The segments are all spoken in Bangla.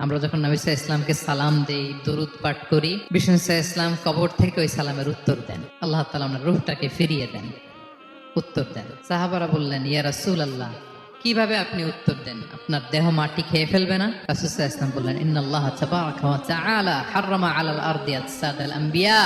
আমরা যখন নবী সাল্লাল্লাহু আলাইহি ইসলামকে সালাম দেই, দরুদ পাঠ করি, বিষ্ণু সাল্লাল্লাহু আলাইহি ইসলাম কবর থেকে ওই সালামের উত্তর দেন। আল্লাহ তাআলা ওনার রূহটাকে ফিরিয়ে দেন, উত্তর দেন। সাহাবারা বললেন, ইয়া রাসূলুল্লাহ, কিভাবে আপনি উত্তর দেন? আপনার দেহ মাটি খেয়ে ফেলবে না? রাসূল সাল্লাল্লাহু আলাইহি ওয়াসাল্লাম বললেন, ইন্নাল্লাহ তাবারাকা ওয়া তাআলা হাররামা আলাল আরদি আজসাদাল আম্বিয়া।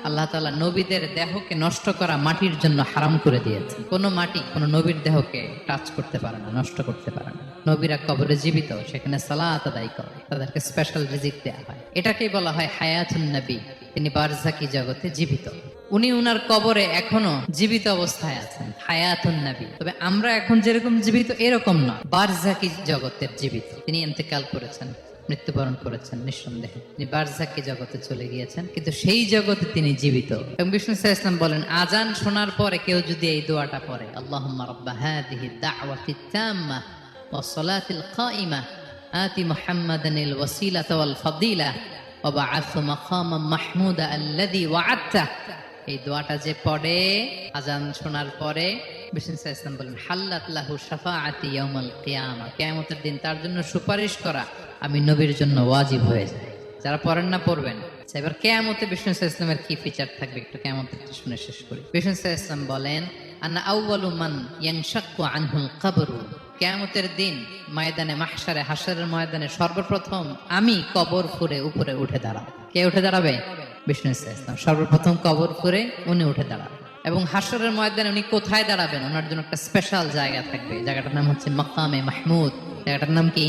আল্লাহ তাআলা নবীদের দেহকে নষ্ট করা মাটির জন্য হারাম করে দিয়েছে। কোনো মাটি কোনো নবীর দেহকে টাচ করতে পারে না, নষ্ট করতে পারে না। নবীরা কবরে জীবিত, সেখানে সালাত আদায় করে, তাদেরকে স্পেশাল রিজিক দেওয়া হয়। এটাকেই বলা হয় হায়াতুন নবী। তিনি বারজাকি জগতে জীবিত। উনি উনার কবরে এখনো জীবিত অবস্থায় আছেন, হায়াতুন নবী। তবে আমরা এখন যেরকম জীবিত এরকম না, বারজাকি জগতের জীবিত। তিনি ইন্তেকাল করেছেন, মৃত্যুবরণ করেছেন, নিঃসন্দেহে তিনি বারজাকি জগতে চলে গিয়েছেন, কিন্তু সেই জগতে তিনি জীবিত। এবং বিষ্ণু সাল্লাল্লাহু আলাইহি ওয়াসাল্লাম বলেন, আজান শোনার পরে কেউ যদি এই দোয়াটা পড়ে, আল্লাহুম্মা রাব্বা হাযিহি দাওয়াতি তাম্মা ওয়াস সালাতিল কাইমা আতি মুহাম্মাদানিল ওয়াসিলাতা ওয়াল ফাদিলা ওয়া বা'আথহু মাকামান মাহমুদা আল্লাযী ওয়া'আদতা। এই দোয়াটা যে পড়ে আজান শোনার পরে, বিষ্ণু সাল্লাল্লাহু আলাইহি ওয়াসাল্লাম বলেন, হাল্লাত লাহু শাফাআতি ইয়াউমাল কিয়ামা। কিয়ামতের দিন তার জন্য সুপারিশ করা আমি নবীর জন্য ওয়াজিব হয়ে যায়। যারা পড়েন না পড়বেন। এবার কিয়ামতে বিষ্ণু সাল্লাল্লাহু আলাইহি ওয়াসাল্লামের কি ফিচার থাকবে একটু কিয়ামতের শুনে শেষ করি। বিষ্ণু সাল্লাল্লাহু আলাইহি ওয়াসাল্লাম বলেন, আনা আউয়ালু মান ইয়ানশাক্কু আনহুল কবরু। কিয়ামতের দিন ময়দানে মাহশারে, হাশরের ময়দানে সর্বপ্রথম আমি কবর ফুঁড়ে উপরে উঠে দাঁড়াবো। কে উঠে দাঁড়াবে? বিষ্ণু সাল্লাল্লাহু আলাইহি ওয়াসাল্লাম সর্বপ্রথম কবর ফুঁড়ে উনি উঠে দাঁড়াবেন। এবং হাশরের ময়দানে উনি কোথায় দাঁড়াবেন? ওনার জন্য একটা স্পেশাল জায়গা থাকবে। জায়গাটার নাম হচ্ছে মাকামে মাহমুদ। জায়গাটার নাম কি?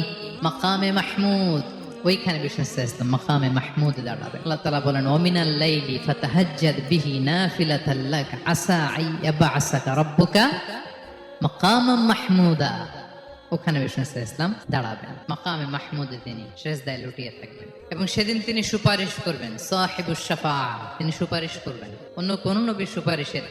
মাকামে মাহমুদ। ওইখানে বিষ্ণু সাল্লাল্লাহু আলাইহি ওয়াসাল্লাম মাকামে মাহমুদ দাঁড়াবে। আল্লাহ তাআলা বলেন, ওয়া মিনাল লাইলি ফাতাহাজ্জাদ বিহি নাফিলাতাল লাক আসা আই ইয়াবআসাকা রাব্বুকা মাকামান মাহমুদা। ওখানে বিষ্ণু সাল্লাল্লাহু আলাইহি ওয়াসাল্লাম দাঁড়াবেন, মাকামে মাহমুদে তিনি সিজদায় লুটিয়ে থাকবেন। এবং সেদিন তিনি সুপারিশ করবেন, সাহিবুশ শাফাআ, তিনি সুপারিশ করবেন। অন্য কোন নবী সুপারিশের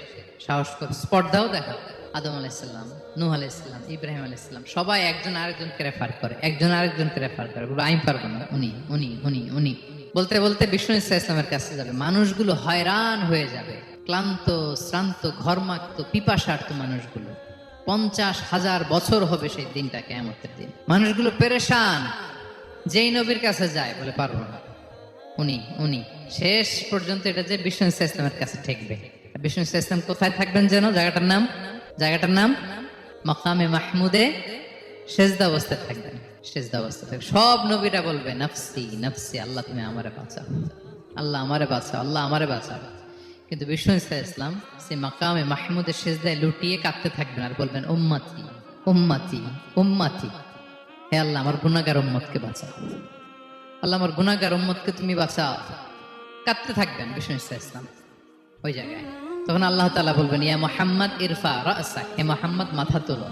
সাহস করে স্পর্ধাও দেখা। আদম আলাইহিস সালাম, নূহ আলাইহিস সালাম, ইব্রাহিম আলাইহিস সালাম সবাই একজন আরেকজনকে রেফার করে, একজন আরেকজনকে রেফার করে। আমি পারবো না, উনি উনি উনি উনি বলতে বলতে বিষ্ণু সাল্লাল্লাহু আলাইহি ওয়াসাল্লামের কাছে যাবে। মানুষগুলো হয়রান হয়ে যাবে, ক্লান্ত, শ্রান্ত, ঘর্মাক্ত, পিপাসার্ত মানুষগুলো। 50,000 বছর হবে সেই দিনটা, কিয়ামতের দিন। মানুষগুলো পেরেশান। যেই নবীর কাছে যায় বলে পারবো না, উনি উনি শেষ পর্যন্ত এটা যে বিষ্ণু সাল্লাল্লাহু আলাইহি ওয়াসাল্লামের কাছে ঠেকবে। বিষ্ণু সাল্লাল্লাহু আলাইহি ওয়াসাল্লাম কোথায় থাকবেন যেন? জায়গাটার নাম মাকামে মাহমুদে সেজদা অবস্থায় থাকবেন। সেজদা অবস্থায় থাকবেন। সব নবীরা বলবে, নাফসি নাফসি, আল্লাহ তুমি আমারে বাঁচাও, আল্লাহ আমারে বাঁচাও, আল্লাহ আমারে বাঁচাও। কিন্তু বিষ্ণু সাল্লাল্লাহু আলাইহি ওয়াসাল্লাম সে মাকামে মাহমুদের সেজদায় লুটিয়ে কাঁদতে থাকবেন আর বলবেন, উম্মতি উম্মতি উম্মতি, হে আল্লাহ আমার গুনাহগার উম্মতকে বাঁচাও, আল্লাহ আমার গুনাহগার উম্মতকে তুমি বাঁচাও। কাঁদতে থাকবেন বিষ্ণু সাল্লাল্লাহু আলাইহি ওয়াসাল্লাম ওই জায়গায়। তখন আল্লাহ তাআলা বলবেন, ইয়া মুহাম্মদ ইরফা রাসাক, হে মুহাম্মদ মাথা তোলো।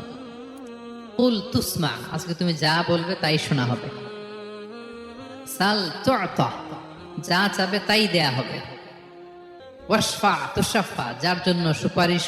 কুল তুসমা, আজকে তুমি যা বলবে তাই শোনা হবে। সাল তু'তা, যা চাবে তাই দেয়া হবে। ওয়াশফা তুশাফা, যার জন্য সুপারিশ